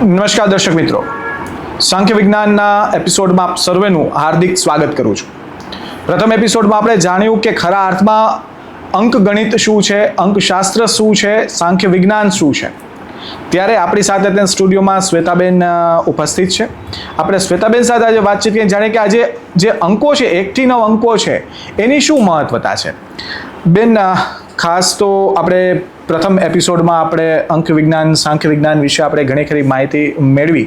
નમસ્કાર દર્શક મિત્રો, સાંખ્ય વિજ્ઞાનના એપિસોડમાં આપ સર્વેનું હાર્દિક સ્વાગત કરું છું. પ્રથમ એપિસોડમાં આપણે જાણ્યું કે ખરા અર્થમાં અંકગણિત શું છે, અંકશાસ્ત્ર શું છે, સાંખ્ય વિજ્ઞાન શું છે. ત્યારે આપણી સાથે ત્યાં સ્ટુડિયોમાં શ્વેતાબેન ઉપસ્થિત છે. આપણે શ્વેતાબેન સાથે આજે વાતચીત કરી જાણીએ કે આજે જે અંકો છે, 1 થી 9 અંકો છે, એની શું મહત્વતા છે. બેન, ખાસ તો આપણે પ્રથમ એપિસોડમાં આપણે અંક વિજ્ઞાન, સાંખ્ય વિજ્ઞાન વિશે આપણે ઘણી ખરી માહિતી મેળવી.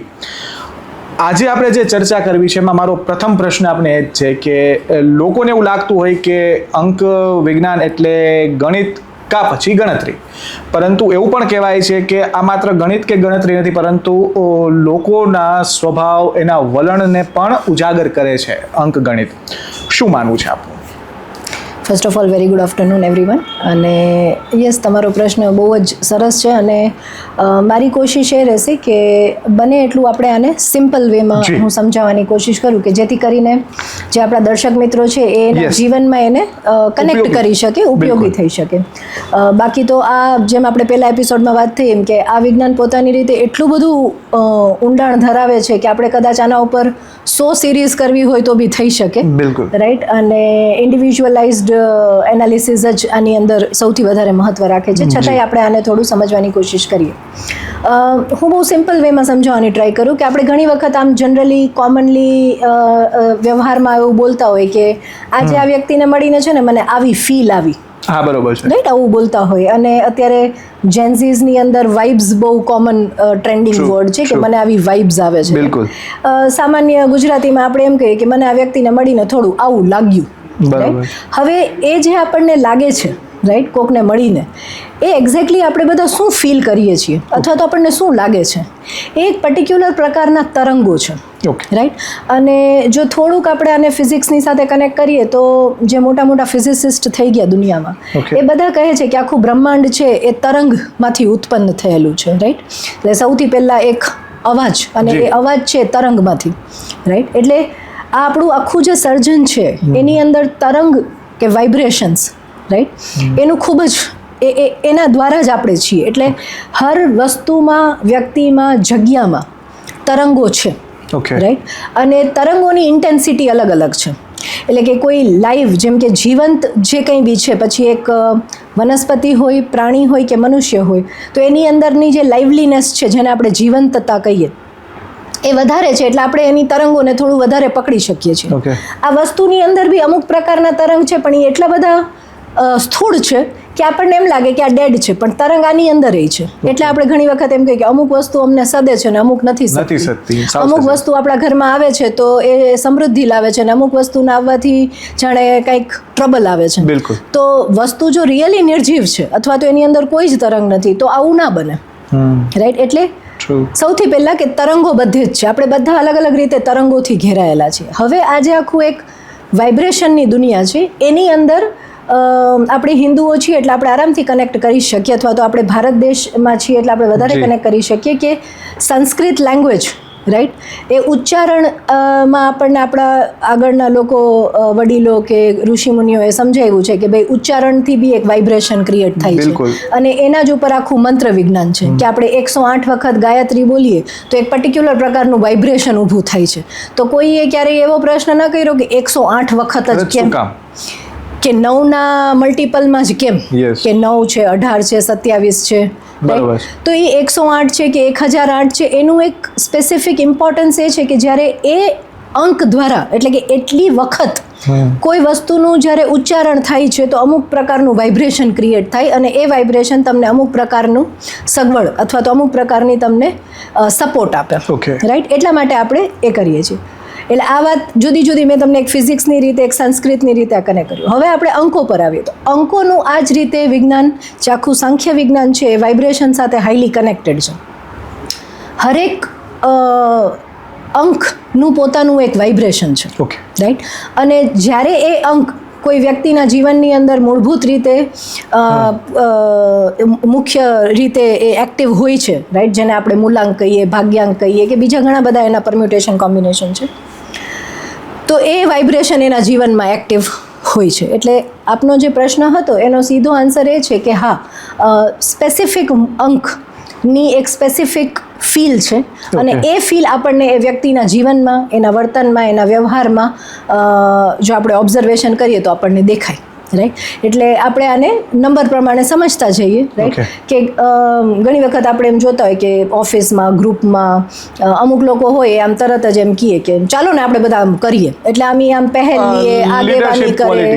આજે આપણે જે ચર્ચા કરવી છે એમાં મારો પ્રથમ પ્રશ્ન આપણે એ જ છે કે લોકોને એવું લાગતું હોય કે અંક વિજ્ઞાન એટલે ગણિત કા પછી ગણતરી, પરંતુ એવું પણ કહેવાય છે કે આ માત્ર ગણિત કે ગણતરી નથી, પરંતુ લોકોના સ્વભાવ, એના વલણને પણ ઉજાગર કરે છે અંક ગણિત. શું માનવું છે આપનું? First of all very good afternoon everyone. અને યસ, તમારો પ્રશ્ન બહુ જ સરસ છે અને મારી કોશિશ એ રહેશે કે બને એટલું આપણે આને સિમ્પલ વેમાં હું સમજાવવાની કોશિશ કરું કે જેથી કરીને જે આપણા દર્શક મિત્રો છે એ એના જીવનમાં એને કનેક્ટ કરી શકે, ઉપયોગી થઈ શકે. બાકી તો આ જેમ આપણે પહેલા એપિસોડમાં વાત થઈ એમ કે આ વિજ્ઞાન પોતાની રીતે એટલું બધું ઊંડાણ ધરાવે છે કે આપણે કદાચ આના ઉપર 100 સિરીઝ કરવી હોય તો બી થઈ શકે, રાઈટ. અને ઇન્ડિવિજ્યુઅલાઇઝડ એનાલિસિસ જ આની અંદર સૌથી વધારે મહત્વ રાખે છે, છતાંય આપણે આને થોડું સમજવાની કોશિશ કરીએ. હું બહુ સિમ્પલ વેમાં સમજાવવાની ટ્રાય કરું કે આપણે ઘણી વખત આમ જનરલી કોમનલી વ્યવહારમાં એવું બોલતા હોય કે આજે આ વ્યક્તિને મળીને છે ને મને આવી ફીલ આવી. હા, બરોબર છે, રાઈટ, આવું બોલતા હોય. અને અત્યારે જેન્ઝીઝની અંદર વાઇબ્સ બહુ કોમન ટ્રેન્ડિંગ વર્ડ છે કે મને આવી વાઇબ્સ આવે છે. બિલકુલ. સામાન્ય ગુજરાતીમાં આપણે એમ કહીએ કે મને આ વ્યક્તિને મળીને થોડું આવું લાગ્યું. હવે એ જે આપણને લાગે છે, રાઈટ, કોકને મળીને, એ એક્ઝેક્ટલી આપણે બધા શું ફીલ કરીએ છીએ અથવા તો આપણને શું લાગે છે એ એક પર્ટિક્યુલર પ્રકારના તરંગો છે, રાઈટ. અને જો થોડુંક આપણે આને ફિઝિક્સની સાથે કનેક્ટ કરીએ તો જે મોટા મોટા ફિઝિસિસ્ટ થઈ ગયા દુનિયામાં, એ બધા કહે છે કે આખું બ્રહ્માંડ છે એ તરંગમાંથી ઉત્પન્ન થયેલું છે, રાઈટ. એટલે સૌથી પહેલાં એક અવાજ, અને એ અવાજ છે તરંગમાંથી, રાઈટ. એટલે આ આપણું આખું જે સર્જન છે એની અંદર તરંગ કે વાઇબ્રેશન્સ, રાઈટ, એનું ખૂબ જ એના દ્વારા જ આપણે છીએ. એટલે હર વસ્તુમાં, વ્યક્તિમાં, જગ્યામાં તરંગો છે, રાઈટ. અને તરંગોની ઇન્ટેન્સિટી અલગ અલગ છે. એટલે કે કોઈ લાઈવ, જેમ કે જીવંત જે કંઈ બી છે, પછી એક વનસ્પતિ હોય, પ્રાણી હોય કે મનુષ્ય હોય, તો એની અંદરની જે લાઇવલીનેસ છે, જેને આપણે જીવંતતા કહીએ, એ વધારે છે. એટલે આપણે એની તરંગોને થોડું વધારે પકડી શકીએ છીએ. આ વસ્તુની અંદર બી અમુક પ્રકારના તરંગ છે, પણ એ એટલા બધા સ્થૂળ છે કે આપણને એમ લાગે કે આ ડેડ છે, પણ તરંગ આની અંદર છે. એટલે આપણે ઘણી વખત એમ કહીએ કે અમુક વસ્તુ અમને સદે છે ને અમુક નથી સદતી. અમુક વસ્તુ આપણા ઘરમાં આવે છે તો એ સમૃદ્ધિ લાવે છે, અને અમુક વસ્તુના આવવાથી જાણે કંઈક ટ્રબલ આવે છે. તો વસ્તુ જો રિયલી નિર્જીવ છે અથવા તો એની અંદર કોઈ જ તરંગ નથી તો આવું ના બને, રાઈટ. એટલે સૌથી પહેલા કે તરંગો બધે જ છે, આપણે બધા અલગ અલગ રીતે તરંગોથી ઘેરાયેલા છીએ. હવે આજે આખું એક વાઇબ્રેશનની દુનિયા છે, એની અંદર આપણે હિન્દુઓ છીએ એટલે આપણે આરામથી કનેક્ટ કરી શકીએ, અથવા તો આપણે ભારત દેશમાં છીએ એટલે આપણે વધારે કનેક્ટ કરી શકીએ કે સંસ્કૃત લેંગ્વેજ, રાઈટ, એ ઉચ્ચારણમાં આપણને આપણા આગળના લોકો, વડીલો કે ઋષિમુનિઓએ સમજાવ્યું છે કે ભાઈ ઉચ્ચારણથી બી એક વાઇબ્રેશન ક્રિએટ થાય છે. અને એના જ ઉપર આખું મંત્ર વિજ્ઞાન છે કે આપણે 108 વખત ગાયત્રી બોલીએ તો એક પર્ટિક્યુલર પ્રકારનું વાઇબ્રેશન ઊભું થાય છે. તો કોઈએ ક્યારેય એવો પ્રશ્ન ન કર્યો કે 108 વખત જ કેમ, કે 9ના મલ્ટિપલમાં જ કેમ, કે 9 છે, 18 છે, 27 છે. તો એ 108 છે કે 1008 છે, એનું એક સ્પેસિફિક ઇમ્પોર્ટન્સ એ છે કે જ્યારે એ અંક દ્વારા, એટલે કે એટલી વખત કોઈ વસ્તુનું જ્યારે ઉચ્ચારણ થાય છે તો અમુક પ્રકારનું વાઇબ્રેશન ક્રિએટ થાય, અને એ વાઇબ્રેશન તમને અમુક પ્રકારનું સગવડ અથવા તો અમુક પ્રકારની તમને સપોર્ટ આપે, રાઈટ. એટલા માટે આપણે એ કરીએ છીએ. એટલે આ વાત જુદી જુદી મેં તમને એક ફિઝિક્સની રીતે, એક સંસ્કૃતની રીતે આ કનેક્ટ કર્યું. હવે આપણે અંકો પર આવીએ તો અંકોનું આ જ રીતે વિજ્ઞાન, જે આખું સાંખ્ય વિજ્ઞાન છે, એ વાઇબ્રેશન સાથે હાઈલી કનેક્ટેડ છે. હરેક અંકનું પોતાનું એક વાઇબ્રેશન છે, રાઈટ. અને જ્યારે એ અંક કોઈ વ્યક્તિના જીવનની અંદર મૂળભૂત રીતે મુખ્ય રીતે એ એક્ટિવ હોય છે, રાઈટ, જેને આપણે મૂલાંક કહીએ, ભાગ્યાંક કહીએ કે બીજા ઘણા બધા એના પરમ્યુટેશન, કોમ્બિનેશન છે, તો એ વાઇબ્રેશન એના જીવનમાં એક્ટિવ હોય છે. એટલે આપનો જે પ્રશ્ન હતો એનો સીધો આન્સર એ છે કે હા, સ્પેસિફિક અંક ની એક સ્પેસિફિક ફીલ છે અને એ ફીલ આપણને એ વ્યક્તિના જીવનમાં, એના વર્તનમાં, એના વ્યવહારમાં જો આપણે ઓબ્ઝર્વેશન કરીએ તો આપણને દેખાય, રાઈટ. એટલે આપણે આને નંબર પ્રમાણે સમજતા જઈએ, રાઈટ. કે ઘણી વખત આપણે એમ જોતા હોય કે ઓફિસમાં, ગ્રુપમાં અમુક લોકો હોય આમ તરત જ એમ કહીએ કે ચાલો ને આપણે બધા આમ કરીએ, એટલે આમ પહેલ લઈએ, આગેવાની કરે,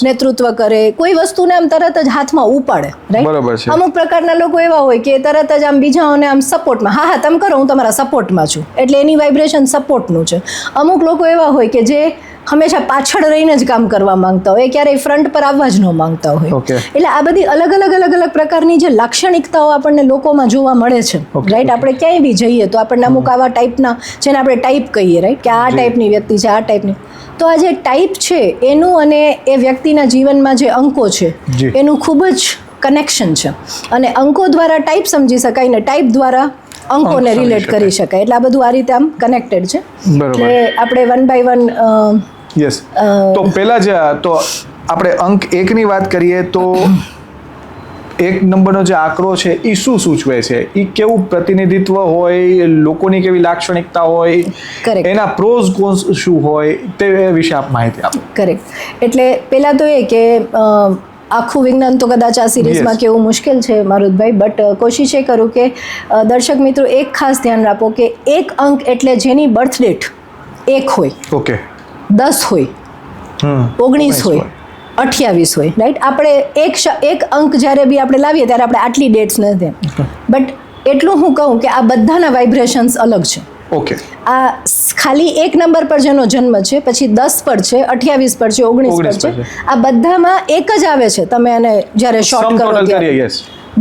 નેતૃત્વ કરે, કોઈ વસ્તુને આમ તરત જ હાથમાં ઉપાડે, રાઈટ. અમુક પ્રકારના લોકો એવા હોય કે તરત જ આમ બીજાઓને આમ સપોર્ટમાં, હા તમે કરો, હું તમારા સપોર્ટમાં છું, એટલે એની વાઇબ્રેશન સપોર્ટનું છે. અમુક લોકો એવા હોય કે જે હંમેશા પાછળ રહીને જ કામ કરવા માંગતા હોય, ક્યારેય ફ્રન્ટ પર આવવા જ ન માંગતા હોય. એટલે આ બધી અલગ અલગ પ્રકારની જે લાક્ષણિકતાઓ આપણને લોકોમાં જોવા મળે છે, રાઈટ. આપણે ક્યાંય બી જઈએ તો આપણને અમુક આવા ટાઈપના, જેને આપણે ટાઈપ કહીએ, રાઈટ, કે આ ટાઈપની વ્યક્તિ છે, આ ટાઈપની. તો આ જે ટાઈપ છે એનું અને એ વ્યક્તિના જીવનમાં જે અંકો છે એનું ખૂબ જ કનેક્શન છે, અને અંકો દ્વારા ટાઈપ સમજી શકાય ને ટાઈપ દ્વારા અંકોને રિલેટ કરી શકાય. એટલે આ બધું આ રીતે આમ કનેક્ટેડ છે. એટલે આપણે વન બાય વન યસ. તો પહેલા જ તો આપણે અંક 1 ની વાત કરીએ તો 1 નંબરનો જે આંકડો છે એ શું સૂચવે છે? એ કેવું પ્રતિનિધિત્વ હોય, લોકોની કેવી લાક્ષણિકતા હોય, એના પ્રોઝ કોન્સ શું હોય, તે વિશે આપ માહિતી આપો. કરેક્ટ. એટલે પહેલા તો એ કે આખું વિજ્ઞાન તો કદાચ આ સિરીઝમાં કેવું મુશ્કેલ છે મારુતભાઈ, બટ કોશિશ એ કરું કે દર્શક મિત્રો એક ખાસ ધ્યાન રાખો કે 1 અંક એટલે જેની બર્થ ડેટ 1 હોય, ઓકે, 10 હોય, 19 હોય, 28 હોય, રાઈટ. આપણે એક અંક જ્યારે બી આપણે લાવીએ ત્યારે આપણે આટલી ડેટ્સ નથી, બટ એટલું હું કહું કે આ બધાના વાઇબ્રેશન્સ અલગ છે. ઓકે. આ ખાલી 1 નંબર પર જેનો જન્મ છે, પછી 10 પર છે, 28 પર છે, 19 પર છે, આ બધામાં એક જ આવે છે. તમે આને જ્યારે શોર્ટ કરો ત્યારે,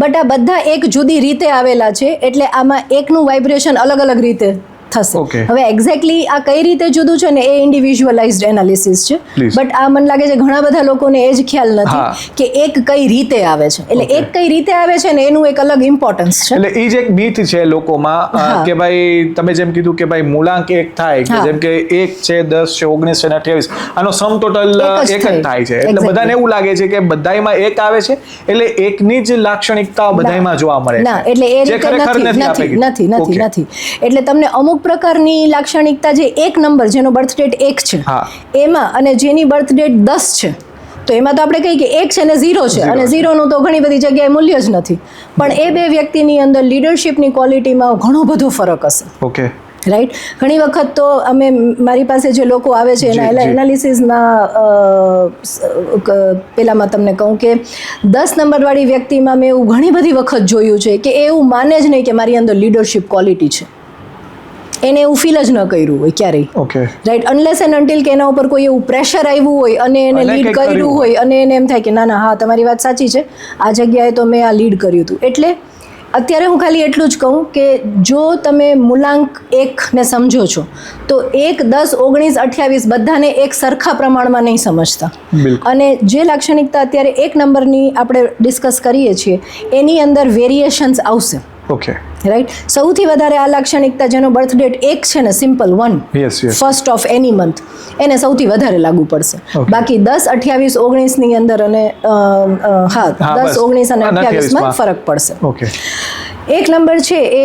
બટ આ બધા એક જુદી રીતે આવેલા છે, એટલે આમાં એકનું વાઇબ્રેશન અલગ અલગ રીતે થશે. હવે એક્ઝેક્ટલી આ કઈ રીતે જુદું છે ને એ ઇન્ડિવિજ્યુઅલાઇઝ્ડ એનાલિસિસ છે, બટ આ મને લાગે છે ઘણા બધા લોકોને એ જ ખ્યાલ નથી કે એક કઈ રીતે આવે છે. એટલે એક કઈ રીતે આવે છે ને એનું એક અલગ ઇમ્પોર્ટન્સ છે. એટલે એ જ એક મિથ છે લોકોમાં કે ભાઈ તમે જેમ કીધું કે ભાઈ મૂળાંક 1 થાય, કે જેમ કે 1 છે, 10 છે, 19 છે, 28, આનો સમ ટોટલ 1 જ થાય છે. એટલે બધાને એવું લાગે છે કે બધાયમાં 1 આવે છે, એટલે એકની જ લાક્ષણિકતાઓ બધાયમાં જોવા મળે છે. ના, એટલે એ રીતે નથી. એટલે તમને અમુક પ્રકારની લાક્ષણિકતા જે 1 નંબર જેનો બર્થ ડેટ 1 છે એમાં, અને જેની બર્થ ડેટ 10 છે, તો એમાં તો આપણે કહીએ કે 1 છે ને 0 છે, અને 0 નું તો ઘણી બધી જગ્યાએ મૂલ્ય જ નથી. પણ એ બે વ્યક્તિની અંદર લીડરશિપની ક્વોલિટીમાં ઘણો બધો ફરક હશે. Okay, right. ઘણી વખત તો મારી પાસે જે લોકો આવે છે એના એનાલિસિસમાં પેલામાં તમને કહું કે 10 નંબરવાળી વ્યક્તિમાં મેં એવું ઘણી બધી વખત જોયું છે કે એવું માને જ નહીં કે મારી અંદર લીડરશિપ ક્વોલિટી છે. એને એવું ફીલ જ ન કર્યું હોય ક્યારેય, okay, right. Unless and until કે એના ઉપર કોઈ એવું પ્રેશર આવ્યું હોય અને એને લીડ કર્યું હોય, અને એને એમ થાય કે ના હા તમારી વાત સાચી છે, આ જગ્યાએ તો મેં આ લીડ કર્યું હતું. એટલે અત્યારે હું ખાલી એટલું જ કહું કે જો તમે મૂલાંક 1 ને સમજો છો તો 1, 10, 19, 28 બધાને એક સરખા પ્રમાણમાં નહીં સમજતા. અને જે લાક્ષણિકતા અત્યારે 1 નંબરની આપણે ડિસ્કસ કરીએ છીએ એની અંદર વેરિએશન્સ આવશે. Okay, right. સૌથી વધારે આ લાક્ષણિકતા જેનો બર્થ ડેટ 1 છે ને, simple 1, first of any month, એને સૌથી વધારે લાગુ પડશે. બાકી 10, 28, 19 ની અંદર અને 10, 19 અને 28 ફરક પડશે. ઓકે. 1 નંબર છે એ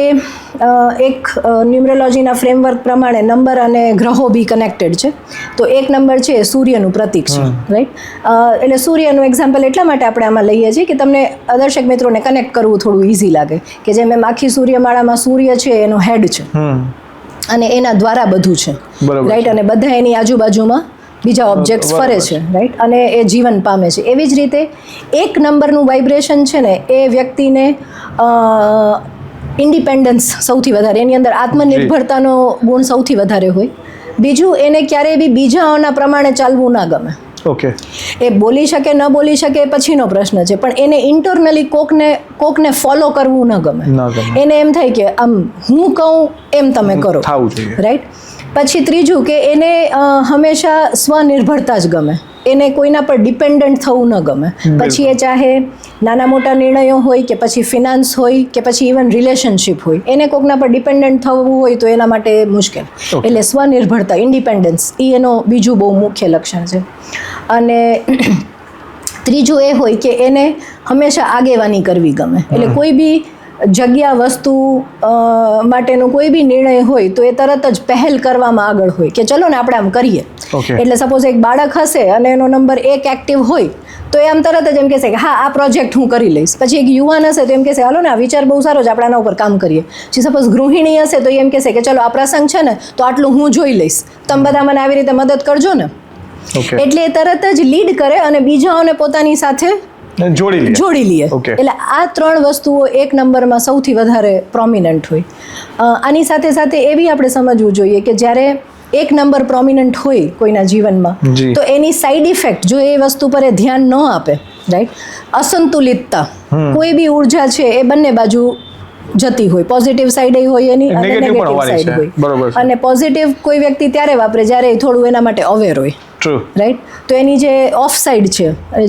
એક ન્યુમરોલોજીના ફ્રેમવર્ક પ્રમાણે નંબર અને ગ્રહો બી કનેક્ટેડ છે. તો 1 નંબર છે એ સૂર્યનું પ્રતીક છે, રાઈટ. એટલે સૂર્યનું એક્ઝામ્પલ એટલા માટે આપણે આમાં લઈએ છીએ કે તમને દર્શક મિત્રોને કનેક્ટ કરવું થોડું ઇઝી લાગે, કે જેમ એમ આખી સૂર્યમાળામાં સૂર્ય છે એનો હેડ છે, અને એના દ્વારા બધું છે, રાઈટ. અને બધા એની આજુબાજુમાં બીજા ઓબ્જેક્ટ્સ ફરે છે, રાઈટ, અને એ જીવન પામે છે. એવી જ રીતે 1 નંબરનું વાઇબ્રેશન છે ને એ વ્યક્તિને ઇન્ડિપેન્ડન્સ સૌથી વધારે, એની અંદર આત્મનિર્ભરતાનો ગુણ સૌથી વધારે હોય. બીજું, એને ક્યારેય બી બીજાઓના પ્રમાણે ચાલવું ના ગમે. ઓકે. એ બોલી શકે ન બોલી શકે પછીનો પ્રશ્ન છે, પણ એને ઇન્ટરનલી કોકને ફોલો કરવું ન ગમે. એને એમ થાય કે આમ હું કહું એમ તમે કરો, રાઈટ. પછી ત્રીજું કે એને હંમેશા સ્વનિર્ભરતા જ ગમે, એને કોઈના પર ડિપેન્ડન્ટ થવું ન ગમે. પછી એ ચાહે નાના મોટા નિર્ણયો હોય કે પછી ફિનાન્સ હોય કે પછી ઇવન રિલેશનશિપ હોય, એને કોકના પર ડિપેન્ડન્ટ થવું હોય તો એના માટે મુશ્કેલ. એટલે સ્વનિર્ભરતા, ઇન્ડિપેન્ડન્સ, એ એનો બીજું બહુ મુખ્ય લક્ષણ છે. અને ત્રીજું એ હોય કે એને હંમેશા આગેવાની કરવી ગમે. એટલે કોઈ બી જગ્યા વસ્તુ માટેનું કોઈ બી નિર્ણય હોય તો એ તરત જ પહેલ કરવામાં આગળ હોય કે ચલો ને આપણે આમ કરીએ. એટલે સપોઝ એક બાળક હશે અને એનો નંબર 1 એક્ટિવ હોય તો એ આમ તરત જ એમ કહેશે કે હા આ પ્રોજેક્ટ હું કરી લઈશ. પછી એક યુવાન હશે તો એમ કહેશે હાલો ને આ વિચાર બહુ સારો છે, આપણે આના ઉપર કામ કરીએ. પછી સપોઝ ગૃહિણી હશે તો એમ કહેશે કે ચલો આ પ્રસંગ છે ને તો આટલું હું જોઈ લઈશ, તમે બધા મને આવી રીતે મદદ કરજો ને. એટલે એ તરત જ લીડ કરે અને બીજાઓને પોતાની સાથે જોડી લે. એટલે આ 3 વસ્તુઓ 1 નંબરમાં સૌથી વધારે પ્રોમિનન્ટ હોય. આની સાથે સાથે એ બી આપણે સમજવું જોઈએ કે જ્યારે 1 નંબર પ્રોમિનન્ટ હોય કોઈના જીવનમાં તો એની સાઈડ ઇફેક્ટ જો એ વસ્તુ પર એ ધ્યાન ન આપે, રાઈટ, અસંતુલિતતા, કોઈ બી ઉર્જા છે એ બંને બાજુ જતી હોય, પોઝિટિવ સાઈડ હોય એની અને નેગેટિવ સાઈડ હોય. અને પોઝિટિવ કોઈ વ્યક્તિ ત્યારે વાપરે જ્યારે થોડું એના માટે અવેર હોય, રાઈટ. તો એની જે ઓફ સાઈડ છે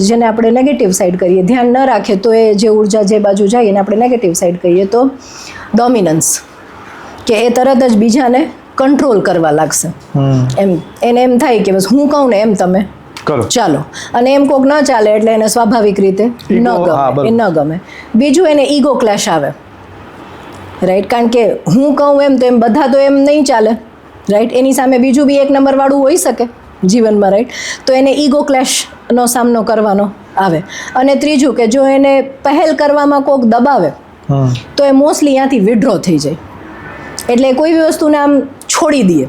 જેને આપણે નેગેટિવ સાઈડ કહીએ, ધ્યાન ન રાખે તો એ જે ઉર્જા જે બાજુ જાય એને આપણે નેગેટિવ સાઈડ કહીએ તો ડોમિનન્સ, કે એ તરત જ બીજાને કંટ્રોલ કરવા લાગશે. એને એમ થાય કે બસ હું કહું ને એમ તમે ચાલો, અને એમ કોક ન ચાલે એટલે એને સ્વાભાવિક રીતે ન ગમે. બીજું એને ઈગો ક્લેશ આવે, રાઈટ, કારણ કે હું કહું એમ તો એમ બધા તો એમ નહીં ચાલે, રાઈટ. એની સામે બીજું બી 1 નંબર વાળું હોઈ શકે જીવનમાં, રાઈટ. તો એને ઈગો ક્લેશનો સામનો કરવાનો આવે. અને ત્રીજું કે જો એને પહેલ કરવામાં કોક દબાવે તો એ મોસ્ટલી ત્યાંથી વિડ્રો થઈ જાય. એટલે કોઈ બી વસ્તુને આમ છોડી દઈએ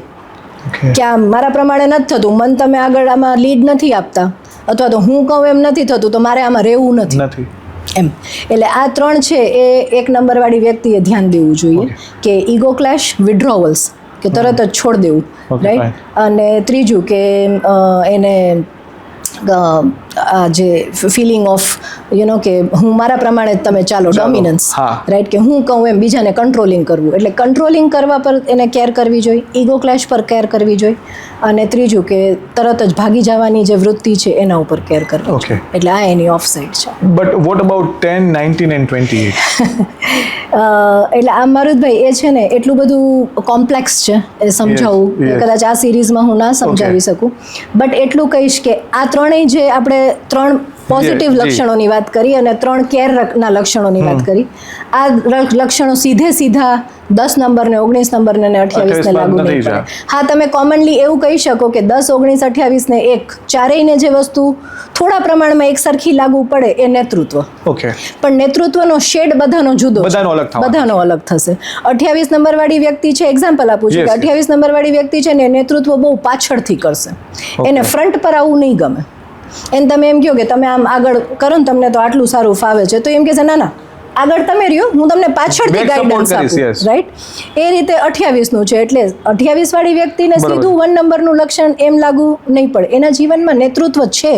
કે આમ મારા પ્રમાણે નથી થતું, મન તમે આગળ આમાં લીડ નથી આપતા, અથવા તો હું કહું એમ નથી થતું તો મારે આમાં રહેવું નથી એમ. એટલે આ 3 છે એ 1 નંબરવાળી વ્યક્તિએ ધ્યાન દેવું જોઈએ કે ઈગો ક્લેશ, વિડ્રોવલ્સ, કે તરત જ છોડ દેવું, રાઈટ. અને ત્રીજું કે એને આ જે ફિલિંગ ઓફ કે હું મારા પ્રમાણે તમે ચાલો, ડોમિનન્સ, રાઈટ, કે હું કહું એમ બીજાને કંટ્રોલિંગ કરવું. એટલે કંટ્રોલિંગ કરવા પર એને કેર કરવી જોઈએ, ઈગો ક્લેશ પર કેર કરવી જોઈએ, અને ત્રીજું કે તરત જ ભાગી જવાની જે વૃત્તિ છે એના ઉપર કેર કરવી જોઈએ. એટલે આ એની ઓફ સાઈડ છે. But what about 10, 19 and 28? એટલે આ મારુતભાઈ એ છે ને એટલું બધું કોમ્પ્લેક્સ છે એ સમજાવવું, કદાચ આ સિરીઝમાં હું ના સમજાવી શકું. બટ એટલું કહીશ કે આ 3 જે આપણે 3 પોઝિટિવ લક્ષણોની વાત કરી અને 3 કેરના લક્ષણોની વાત કરી, આ લક્ષણો સીધા 10 નંબરને, 19 નંબરને અને 28 ને લાગુ નહીં પડે. હા, તમે કોમનલી એવું કહી શકો કે 10, 19, 28 ને 1 ચારેયને જે વસ્તુ થોડા પ્રમાણમાં એક સરખી લાગુ પડે એ નેતૃત્વ. પણ નેતૃત્વનો શેડ બધાનો જુદો, બધાનો અલગ થશે. 28 નંબરવાળી વ્યક્તિ છે, એક્ઝામ્પલ આપું છું કે 28 નંબરવાળી વ્યક્તિ છે ને નેતૃત્વ બહુ પાછળથી કરશે, એને ફ્રન્ટ પર આવવું નહીં ગમે. એને તમે એમ કહો કે તમે આમ આગળ કરો ને તમને તો આટલું સારું ફાવે છે તો એમ કહેશે ના આગળ તમે રહ્યો, હું તમને પાછળથી ગાઈડન્સ આપું, રાઈટ. એ રીતે 28નું છે. એટલે 28 વાળી વ્યક્તિને સીધું 1 નંબરનું લક્ષણ એમ લાગુ નહીં પડે. એના જીવનમાં નેતૃત્વ છે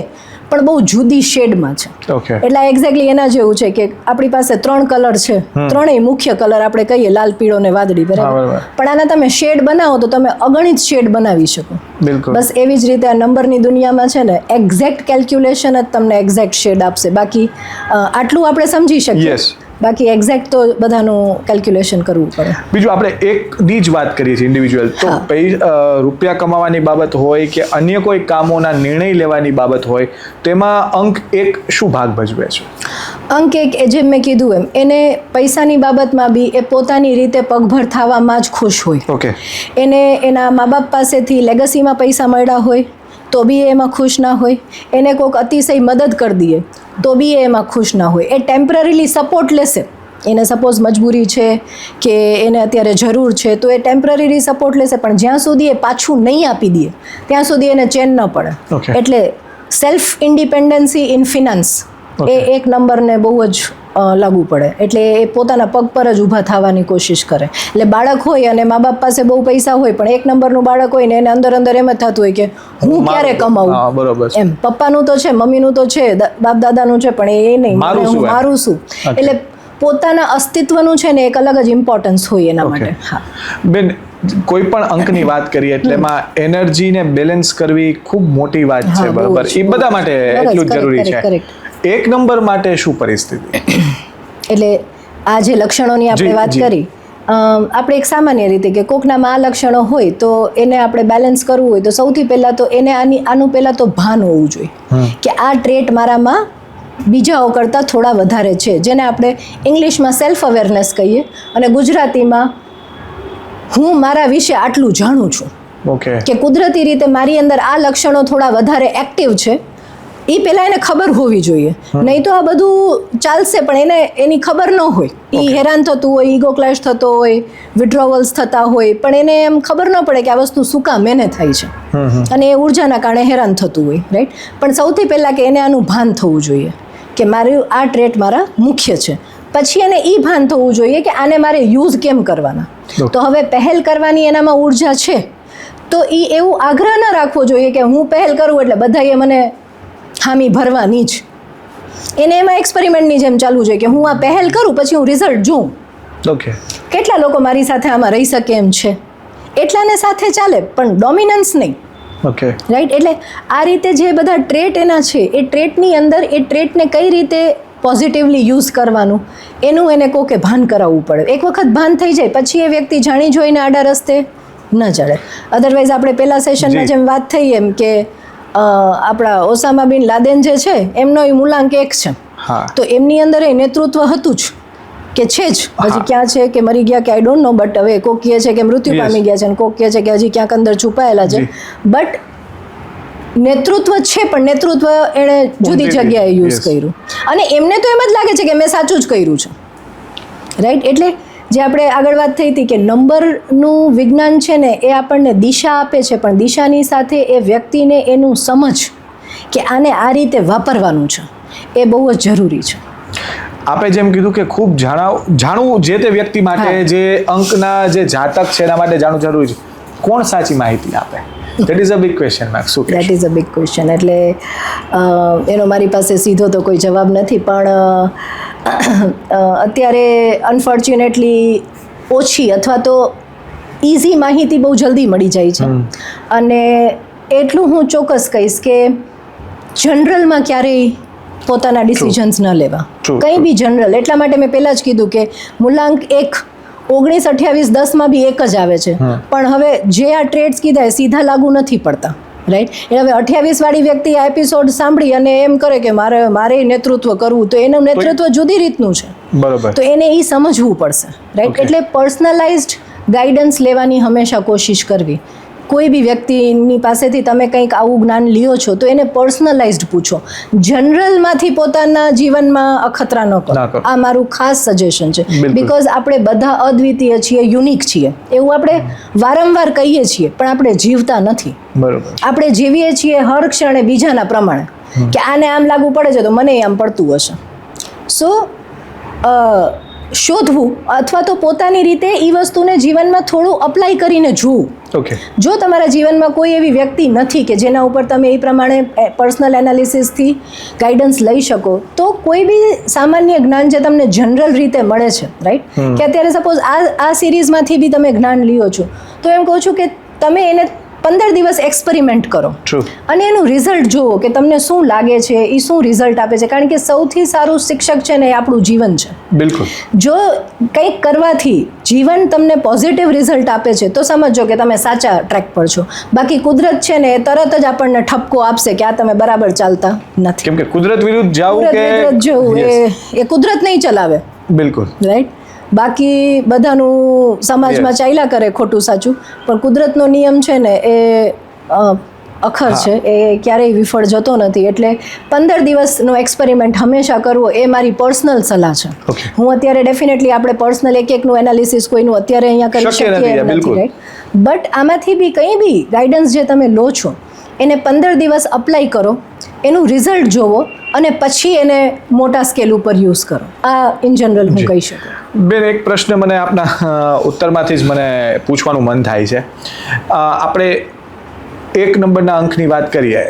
પણ બહુ જુદી શેડમાં છે. એટલે એક્ઝેક્ટલી એના જેવું છે કે આપણી પાસે 3 કલર છે, 3 મુખ્ય કલર આપણે કહીએ લાલ, પીળો ને વાદળી, બરાબર. પણ આના તમે શેડ બનાવો તો તમે અગણિત શેડ બનાવી શકો. બસ એવી જ રીતે આ નંબરની દુનિયામાં છે ને એક્ઝેક્ટ કેલ્ક્યુલેશન જ તમને એક્ઝેક્ટ શેડ આપશે. બાકી આટલું આપણે સમજી શકીએ, બાકી એક્ઝેક્ટ તો બધાનું કેલ્ક્યુલેશન કરવું પડે. બીજું આપણે એકની જ વાત કરીએ છીએ ઇન્ડિવિજ્યુઅલ, તો રૂપિયા કમાવાની બાબત હોય કે અન્ય કોઈ કામોના નિર્ણય લેવાની બાબત હોય તો એમાં અંક 1 શું ભાગ ભજવે છે? અંક 1 એ જેમ મેં કીધું એમ એને પૈસાની બાબતમાં બી એ પોતાની રીતે પગભર થવામાં જ ખુશ હોય. એને એના મા બાપ પાસેથી લેગસીમાં પૈસા મળ્યા હોય તો બી એમાં ખુશ ના હોય. એને કોઈક અતિશય મદદ કરી દઈએ તો બી એમાં ખુશ ના હોય. એ ટેમ્પરરીલી સપોર્ટ લેશે. એને સપોઝ મજબૂરી છે કે એને અત્યારે જરૂર છે તો એ ટેમ્પરરી સપોર્ટ લેશે, પણ જ્યાં સુધી એ પાછું નહીં આપી દે ત્યાં સુધી એને ચેન ન પડે. એટલે સેલ્ફ ઇન્ડિપેન્ડન્સી ઇન ફિનાન્સ એ 1 નંબરને બહુ જ લાગુ પડે. એટલે એ પોતાના પગ પર જ ઊભા થવાની કોશિશ કરે. એટલે બાળક હોય અને મા બાપ પાસે બહુ પૈસા હોય પણ 1 નંબરનું બાળક હોય ને એને અંદર એમ જ થતું હોય કે હું ક્યારે કમાવું, એમ પપ્પાનું તો છે, મમ્મીનું તો છે, બાપ દાદાનું છે, પણ એ નહીં, મારું શું. એટલે પોતાના અસ્તિત્વનું છે ને એક અલગ જ ઇમ્પોર્ટન્સ હોય એના માટે. હા બેન, કોઈ પણ અંકની વાત કરીએ એટલે એમાં એનર્જીને બેલેન્સ કરવી ખૂબ મોટી વાત છે, બરાબર. એ બધા માટે એટલું જ જરૂરી છે. 1 નંબર માટે શું પરિસ્થિતિ? એટલે આ જે લક્ષણોની આપણે વાત કરી, આપણે એક સામાન્ય રીતે કે કોકનામાં આ લક્ષણો હોય તો એને આપણે બેલેન્સ કરવું હોય તો સૌથી પહેલાં તો એને આનું પહેલાં તો ભાન હોવું જોઈએ કે આ ટ્રેટ મારામાં બીજાઓ કરતાં થોડા વધારે છે, જેને આપણે ઇંગ્લિશમાં સેલ્ફ અવેરનેસ કહીએ અને ગુજરાતીમાં હું મારા વિશે આટલું જાણું છું. ઓકે. કે કુદરતી રીતે મારી અંદર આ લક્ષણો થોડા વધારે એક્ટિવ છે, એ પહેલાં એને ખબર હોવી જોઈએ. નહીં તો આ બધું ચાલશે પણ એની ખબર ન હોય, એ હેરાન થતું હોય, ઈગો ક્લેશ થતો હોય, વિડ્રોવલ્સ થતા હોય, પણ એને એમ ખબર ન પડે કે આ વસ્તુ શું કામ એને થાય છે અને એ ઉર્જાના કારણે હેરાન થતું હોય, રાઈટ. પણ સૌથી પહેલાં કે એને આનું ભાન થવું જોઈએ કે મારું આ ટ્રેટ મારા મુખ્ય છે. પછી એને એ ભાન થવું જોઈએ કે આને મારે યુઝ કેમ કરવાના. તો હવે પહેલ કરવાની એનામાં ઉર્જા છે તો એ એવું આગ્રહ ન રાખવો જોઈએ કે હું પહેલ કરું એટલે બધાએ મને ખામી ભરવાની જ. એને એમાં એક્સપેરિમેન્ટની જેમ ચાલવું જોઈએ કે હું આ પહેલ કરું પછી હું રિઝલ્ટ જોઉં. ઓકે. કેટલા લોકો મારી સાથે આમાં રહી શકે એમ છે, એટલાને સાથે ચાલે પણ ડોમિનન્સ નહીં. ઓકે. રાઈટ. એટલે આ રીતે જે બધા ટ્રેટ એના છે એ ટ્રેટની અંદર એ ટ્રેટને કઈ રીતે પોઝિટિવલી યુઝ કરવાનું એનું એને કોકે ભાન કરાવવું પડે. એક વખત ભાન થઈ જાય પછી એ વ્યક્તિ જાણી જોઈને આડા રસ્તે ન ચડે. અધરવાઇઝ આપણે પહેલા સેશનમાં જેમ વાત થઈ એમ કે આપણા ઓસામા બિન લાદેન જે છે એમનો એ મૂલાંક 1 છે. તો એમની અંદર એ નેતૃત્વ હતું જ કે છે જ, હજી ક્યાં છે કે મરી ગયા કે આઈ ડોન્ટ નો, બટ હવે કોક કહે છે કે મૃત્યુ પામી ગયા છે અને કોક કહે છે કે હજી ક્યાંક અંદર છુપાયેલા છે. બટ નેતૃત્વ છે પણ નેતૃત્વ એણે જુદી જગ્યાએ યુઝ કર્યું અને એમને તો એમ જ લાગે છે કે મેં સાચું જ કર્યું છે, રાઈટ. એટલે જે આપણે આગળ વાત થઈ હતી કે નંબરનું વિજ્ઞાન છે ને એ આપણને દિશા આપે છે, પણ દિશાની સાથે એ વ્યક્તિને એનું સમજ કે આને આ રીતે વાપરવાનું છે એ બહુ જ જરૂરી છે. આપણે જેમ કીધું કે ખૂબ જાણવું જે તે વ્યક્તિ માટે, જે અંકના જે જાતક છે એના માટે જાણવું જરૂરી છે. કોણ સાચી માહિતી આપે? That is a big question, Max. That is a big question. એટલે એનો મારી પાસે સીધો તો કોઈ જવાબ નથી, પણ અત્યારે અનફોર્ચ્યુનેટલી ઓછી અથવા તો ઇઝી માહિતી બહુ જલ્દી મળી જાય છે. અને એટલું હું ચોક્કસ કહીશ કે જનરલમાં ક્યારેય પોતાના ડિસિઝન્સ ન લેવા, કંઈ બી જનરલ. એટલા માટે મેં પહેલાં જ કીધું કે મૂલાંક 1 19, 28, 10માં બી એક જ આવે છે, પણ હવે જે આ ટ્રેડ્સ કીધા એ સીધા લાગુ નથી પડતા, રાઈટ. એટલે હવે 28 વાળી વ્યક્તિ આ એપિસોડ સાંભળી અને એમ કરે કે મારે નેતૃત્વ કરવું, તો એનું નેતૃત્વ જુદી રીતનું છે, બરોબર. તો એને એ સમજવું પડશે, રાઈટ. એટલે પર્સનલાઇઝ્ડ ગાઈડન્સ લેવાની હંમેશા કોશિશ કરવી. કોઈ બી વ્યક્તિની પાસેથી તમે કંઈક આવું જ્ઞાન લ્યો છો તો એને પર્સનલાઇઝ્ડ પૂછો. જનરલમાંથી પોતાના જીવનમાં અખતરા ન કરો. આ મારું ખાસ સજેશન છે. બિકોઝ આપણે બધા અદ્વિતીય છીએ, યુનિક છીએ, એવું આપણે વારંવાર કહીએ છીએ, પણ આપણે જીવતા નથી. બરોબર. આપણે જીવીએ છીએ હર ક્ષણે બીજાના પ્રમાણે કે આને આમ લાગુ પડે છે તો મને આમ પડતું હશે. સો શોધવું અથવા તો પોતાની રીતે એ વસ્તુને જીવનમાં થોડું અપ્લાય કરીને જોવું. જો તમારા જીવનમાં કોઈ એવી વ્યક્તિ નથી કે જેના ઉપર તમે એ પ્રમાણે પર્સનલ એનાલિસિસથી ગાઈડન્સ લઈ શકો, તો કોઈ બી સામાન્ય જ્ઞાન જે તમને જનરલ રીતે મળે છે, રાઈટ. કે અત્યારે સપોઝ આ સિરીઝમાંથી બી તમે જ્ઞાન લ્યો છો, તો એમ કહું છું કે તમે એને 15 દિવસ એક્સપેરિમેન્ટ કરો અને એનું રિઝલ્ટ જુઓ કે તમને શું લાગે છે, એ શું રિઝલ્ટ આપે છે. કારણ કે સૌથી સારું શિક્ષક છે ને એ આપણું જીવન છે. બિલકુલ. જો કંઈક કરવાથી જીવન તમને પોઝિટિવ રિઝલ્ટ આપે છે તો સમજો કે તમે સાચા ટ્રેક પર છો. બાકી કુદરત છે ને એ તરત જ આપણને ઠપકો આપશે કે આ તમે બરાબર ચાલતા નથી. કેમ કે કુદરત વિરુદ્ધ જવું એ કુદરત નહીં ચલાવે. બિલકુલ, રાઈટ. બાકી બધાનું સમાજમાં ચાલ્યા કરે ખોટું સાચું, પણ કુદરતનો નિયમ છે ને એ અખર છે, એ ક્યારેય વિફળ જતો નથી. એટલે 15 દિવસનો એક્સપેરિમેન્ટ હંમેશા કરવો એ મારી પર્સનલ સલાહ છે. હું અત્યારે ડેફિનેટલી આપણે પર્સનલ એકનું એનાલિસિસ કોઈનું અત્યારે અહીંયા કરી શકીએ નથી, રાઈટ. બટ આમાંથી બી કંઈ બી ગાઈડન્સ જે તમે લો છો એને 15 દિવસ અપ્લાય કરો, એનું રિઝલ્ટ જોવો અને પછી એને મોટા સ્કેલ ઉપર યુઝ કરો. આ ઇન જનરલ હું કહી શકું. બેન, એક પ્રશ્ન મને આપના ઉત્તરમાંથી જ મને પૂછવાનું મન થાય છે. આપણે 1 નંબરના અંકની વાત કરીએ,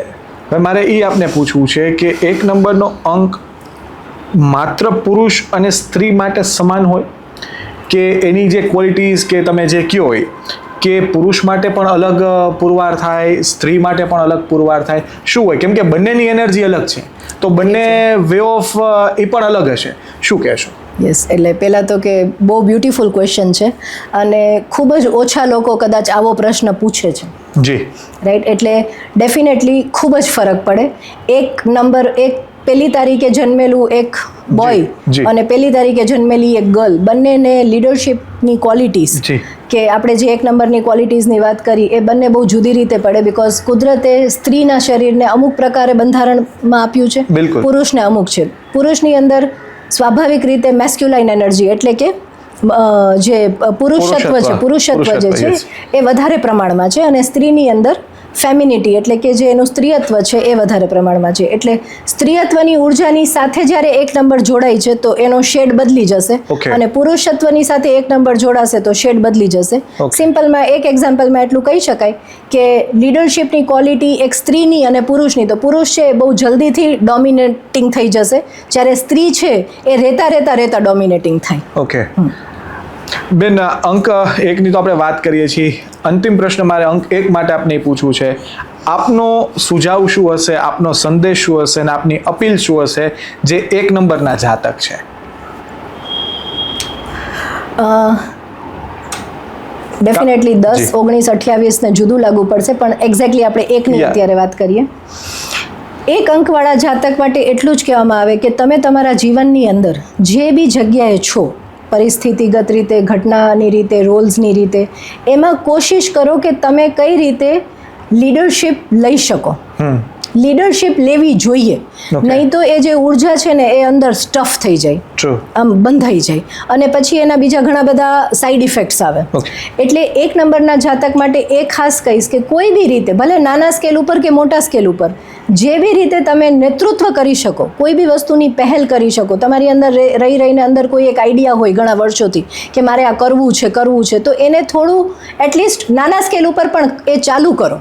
હવે મારે એ આપને પૂછવું છે કે 1 નંબરનો અંક માત્ર પુરુષ અને સ્ત્રી માટે સમાન હોય કે એની જે ક્વોલિટીઝ કે તમે જે કહો હોય કે પુરુષ માટે પણ અલગ પુરવાર થાય, સ્ત્રી માટે પણ અલગ પુરવાર થાય, શું હોય? કેમ કે બંનેની એનર્જી અલગ છે, તો બંને વે ઓફ એ પણ અલગ હશે. શું કહેશો? યસ, એટલે પહેલાં તો કે બહુ બ્યુટીફુલ ક્વેશ્ચન છે અને ખૂબ જ ઓછા લોકો કદાચ આવો પ્રશ્ન પૂછે છે. જી, રાઈટ. એટલે ડેફિનેટલી ખૂબ જ ફરક પડે. 1 નંબર 1 પહેલી તારીખે જન્મેલું એક બોય જી. અને પહેલી તારીખે જન્મેલી એક ગર્લ, બંનેને લીડરશિપની ક્વોલિટીઝ જી. કે આપણે જે એક નંબરની ક્વોલિટીઝની વાત કરી એ બંને બહુ જુદી રીતે પડે, બિકોઝ કુદરતે સ્ત્રીના શરીરને અમુક પ્રકારે બંધારણમાં આપ્યું છે, બિલકુલ. પુરુષને અમુક છે. પુરુષની અંદર સ્વાભાવિક રીતે મેસ્ક્યુલાઇન એનર્જી એટલે કે જે પુરુષત્વ જે છે yes. એ વધારે પ્રમાણમાં છે, અને સ્ત્રીની અંદર ફેમિનિટી એટલે કે જે એનું સ્ત્રીયત્વ છે એ વધારે પ્રમાણમાં છે. એટલે સ્ત્રીયત્વની ઉર્જાની સાથે જ્યારે એક નંબર જોડાય છે તો એનો શેડ બદલી જશે, Okay. અને પુરુષત્વની સાથે એક નંબર જોડાશે તો શેડ બદલી જશે. Okay. સિમ્પલમાં એક એક્ઝામ્પલમાં એટલું કહી શકાય કે લીડરશિપની ક્વોલિટી એક સ્ત્રીની અને પુરુષની, તો પુરુષ છે એ બહુ જલ્દીથી ડોમિનેટિંગ થઈ જશે, જ્યારે સ્ત્રી છે એ રહેતા ડોમિનેટિંગ થાય. ઓકે બેન, અંક એકની તો આપણે વાત કરીએ છીએ. અંતિમ પ્રશ્ન મારે અંક એક માટે આપને એ પૂછવું છે, આપનો સુઝાવ શું હશે, આપનો સંદેશ શું હશે અને આપની અપીલ શું હશે જે એક નંબરના જાતક છે? ડેફિનેટલી 10, જી. 19, 28 ને જુદું લાગુ પડશે, પણ એક્ઝેક્ટલી આપણે એકની Yeah. અત્યારે વાત કરીએ. એક અંકવાળા જાતક માટે એટલું જ કહેવામાં આવે કે તમે તમારા જીવનની અંદર જે બી જગ્યાએ છો, પરિસ્થિતિગત રીતે, ઘટનાની રીતે, રોલ્સની રીતે, એમાં કોશિશ કરો કે તમે કઈ રીતે લીડરશિપ લઈ શકો. લીડરશિપ લેવી જોઈએ, Okay. નહીં તો એ જે ઉર્જા છે ને એ અંદર સ્ટફ થઈ જાય, ટ્રુ. આમ બંધાઈ જાય, અને પછી એના બીજા ઘણા બધા સાઈડ ઇફેક્ટ્સ આવે. Okay. એટલે એક નંબરના જાતક માટે એ ખાસ કહીશ કે કોઈ બી રીતે, ભલે નાના સ્કેલ ઉપર કે મોટા સ્કેલ ઉપર, જે બી રીતે તમે નેતૃત્વ કરી શકો, કોઈ બી વસ્તુની પહેલ કરી શકો, તમારી અંદર રહીને અંદર કોઈ એક આઈડિયા હોય ઘણા વર્ષોથી કે મારે આ કરવું છે, તો એને થોડું એટલીસ્ટ નાના સ્કેલ ઉપર પણ એ ચાલુ કરો.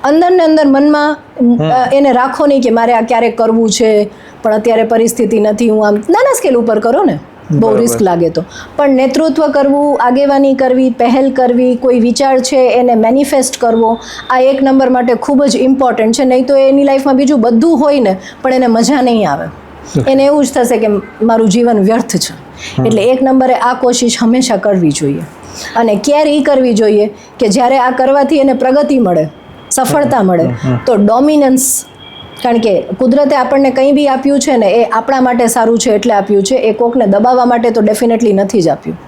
અંદર ને અંદર મનમાં એને રાખો નહીં કે મારે આ ક્યારેક કરવું છે પણ અત્યારે પરિસ્થિતિ નથી, હું આમ નાના સ્કેલ ઉપર કરો ને, બહુ બરાબર. રિસ્ક લાગે તો. પણ નેતૃત્વ કરવું, આગેવાની કરવી, પહેલ કરવી, કોઈ વિચાર છે એને મેનિફેસ્ટ કરવો, આ એક નંબર માટે ખૂબ જ ઇમ્પોર્ટન્ટ છે. નહીં તો એની લાઈફમાં બીજું બધું હોય ને પણ એને મજા નહીં આવે, એને એવું જ થશે કે મારું જીવન વ્યર્થ છે. એટલે એક નંબરે આ કોશિશ હંમેશા કરવી જોઈએ, અને કેર એ કરવી જોઈએ કે જ્યારે આ કરવાથી એને પ્રગતિ મળે, સફળતા મળે, તો ડોમિનન્સ, કારણ કે કુદરતે આપણને કંઈ બી આપ્યું છે ને એ આપણા માટે સારું છે એટલે આપ્યું છે, એ કોકને દબાવવા માટે તો ડેફિનેટલી નથી જ આપ્યું.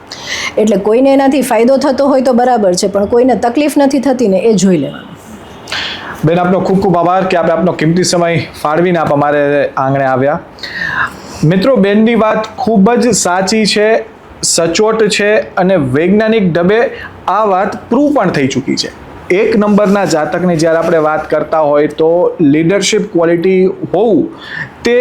એટલે કોઈને એનાથી ફાયદો થતો હોય તો બરાબર છે, પણ કોઈને તકલીફ નથી થતી ને એ જોઈ લેવાનું. બેન, આપનો ખૂબ ખૂબ આભાર કે આપણે આપનો કિંમતી સમય ફાળવીને આપ અમારે આંગણે આવ્યા. મિત્રો, બેનની વાત ખૂબ જ સાચી છે, સચોટ છે, અને વૈજ્ઞાનિક ઢબે આ વાત પ્રૂવ પણ થઈ ચૂકી છે. એક નંબરના જાતકની જ્યારે આપણે વાત કરતા હોય તો લીડરશિપ ક્વોલિટી હોવું તે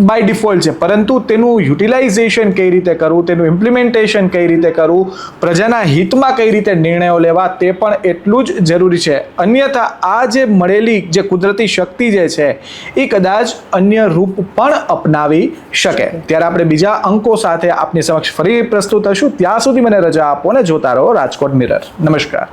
બાય ડિફોલ્ટ છે, પરંતુ તેનું યુટિલાઇઝેશન કઈ રીતે કરવું, તેનું ઇમ્પ્લિમેન્ટેશન કઈ રીતે કરવું, પ્રજાના હિતમાં કઈ રીતે નિર્ણયો લેવા, તે પણ એટલું જ જરૂરી છે. અન્યથા આ જે મળેલી જે કુદરતી શક્તિ જે છે એ કદાચ અન્ય રૂપ પણ અપનાવી શકે. ત્યારે આપણે બીજા અંકો સાથે આપની સમક્ષ ફરી પ્રસ્તુત થશું. ત્યાં સુધી મને રજા આપો અને જોતા રહો રાજકોટ મિરર. નમસ્કાર.